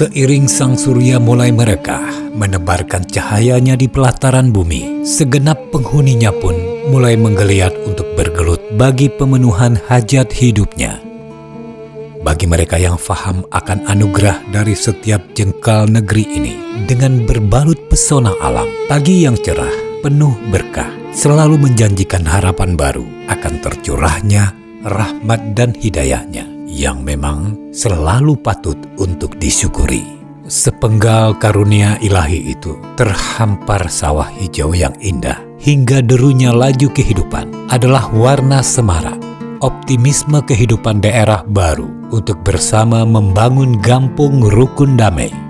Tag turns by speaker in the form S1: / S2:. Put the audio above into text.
S1: Seiring sang surya mulai merekah, menebarkan cahayanya di pelataran bumi, segenap penghuninya pun mulai menggeliat untuk bergelut bagi pemenuhan hajat hidupnya. Bagi mereka yang faham akan anugerah dari setiap jengkal negeri ini, dengan berbalut pesona alam, pagi yang cerah, penuh berkah, selalu menjanjikan harapan baru akan tercurahnya rahmat dan hidayahnya yang memang selalu patut untuk disyukuri. Sepenggal karunia ilahi itu terhampar sawah hijau yang indah, hingga derunya laju kehidupan adalah warna semarak, optimisme kehidupan daerah baru untuk bersama membangun Gampung Rukun Damai